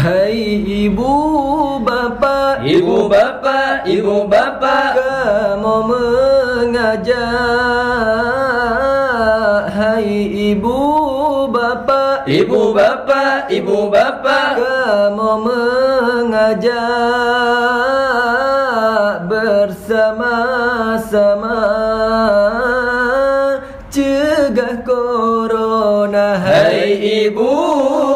Hai ibu bapa, ibu bapa, ibu bapa, kamu mengajak. Hai ibu bapa, ibu bapa, ibu bapa, kamu mengajak bersama-sama cegah corona. Hai ibu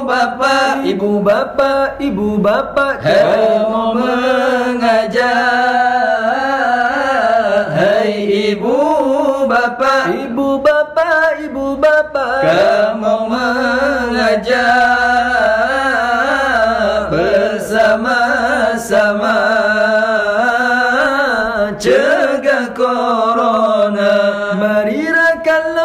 bapa, ibu bapa, ibu bapa, kamu mengajak. Hai ibu bapa, ibu bapa, ibu bapa, kamu mengajak bersama-sama cegah corona. Mari rakan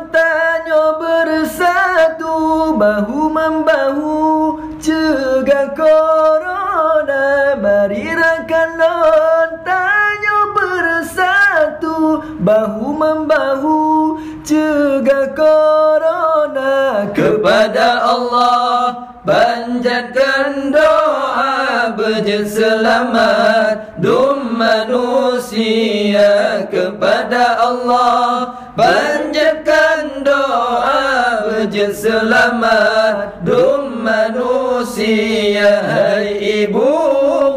tanyo bersatu, bahu membahu cegah corona. Mari rakan tanyo bersatu, bahu membahu cegah corona. Kepada Allah panjatkan doa berselamat dum manusia. Kepada Allah panjatkan doa berselamat dum manusia. Hai ibu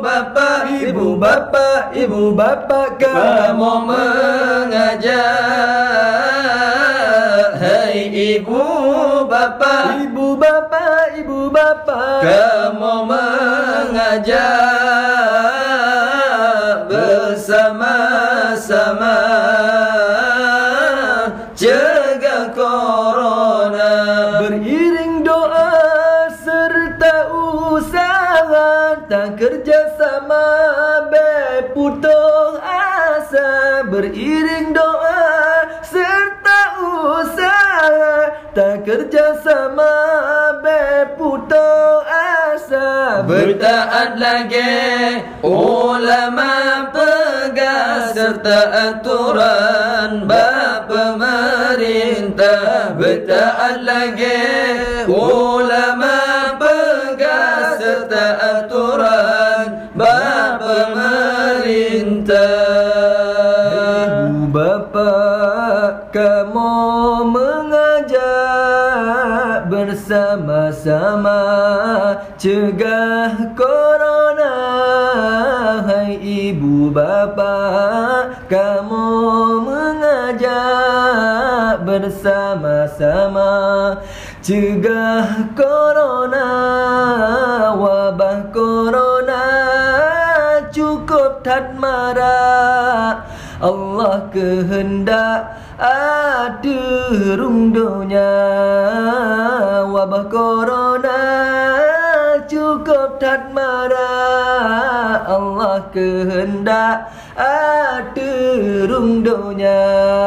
bapa, Ibu bapa, ibu bapa, kamu mengajak. Hai ibu bapa, ibu bapa, ibu bapa, kamu mengajak bersama-sama cegah corona. beriring doa serta usaha, tak kerjasama beputus asa. Beriring doa serta usaha, tak kerjasama beputus asa. Bertaat lagi ulama pegas serta aturan Pemerintah. Bertaat lagi ulama pegas serta aturan Pemerintah. Ibu bapa, kamu mengajak bersama-sama cegah corona. Hai ibu bapa, kamu mengajak bersama-sama cegah corona. Wabah corona cukup tak marah, Allah kehendak aturung dunia. Wabah corona cukup tak marah, Allah kehendak aturung dunia.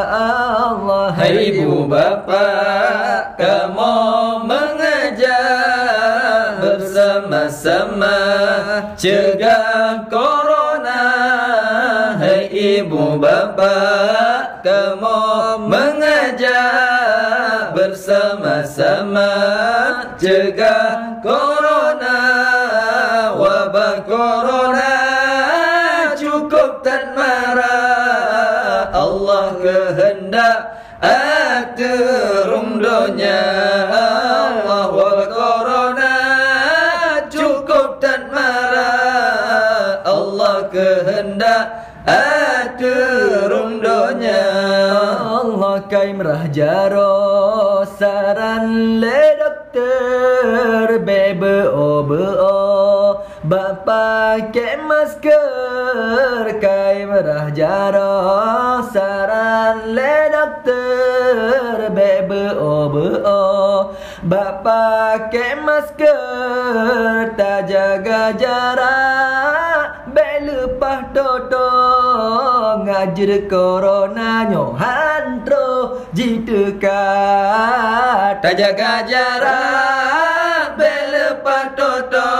Allah. Hai ibu bapa, kamu mengajak bersama-sama cegah corona. Hai ibu bapa, kamu mengajak bersama-sama cegah corona. Wabah corona cukup tak marah, Allah kehendak aturung dunia. Allah wabah corona cukup tak marah, Allah kehendak aturung dunia. Allah kai merah jaro saran le dokter bebe beo bapa ke masker. Kai merah jaro saran le dokter bebe beo bapa ke masker. Tak jaga jarak be lepah toto ngajar corona nyo hantro jitekat. Tak jaga jarak belepas toto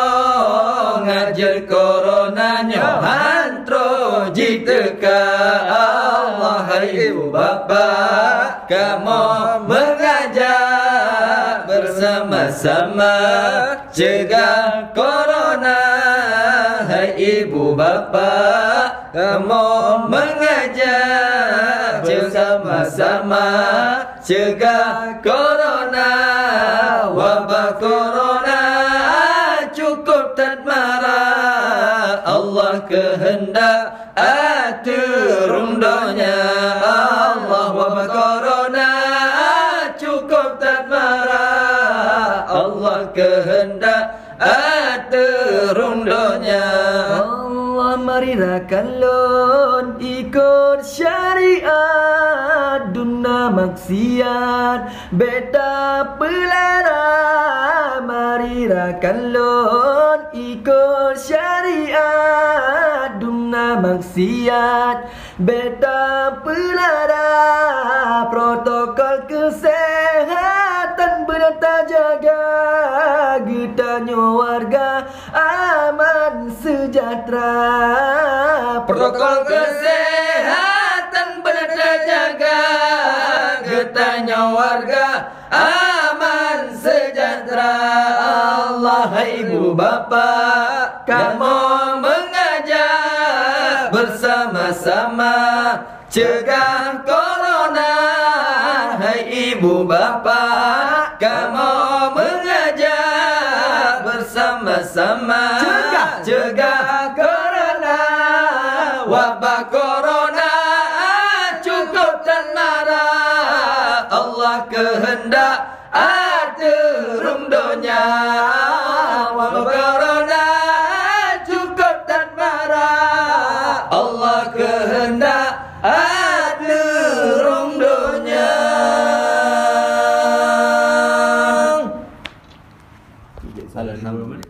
ngajar corona nyo hantro jitekat. Allah. Hai ibu bapa, kamu mengajak bersama bersama-sama cegah corona. Hai ibu bapa, kamu mengajar bersama-sama cegah corona. Wabah corona cukup termara, Allah kehendak turunnya. Allah wabah corona cukup termara, Allah kehendak turunnya. Allah marirakan lon ikut syariat, duna maksiat beta pelara. Marirakan lon ikut syariat, duna maksiat beta pelara. Protokol kesehatan benar jaga, getanya warga aman sejahtera. Protokol kesehatan benar jaga, getanya warga aman sejahtera. Allah ibu bapa, kamu mengajar bersama-sama cegah corona. Hai ibu bapa, kamu mengajar bersama-sama cegah corona. Wabah corona cukup termara, Allah kehendak turunnya. Wabah corona cukup termara, Allah kehendak turunnya. Salah nama.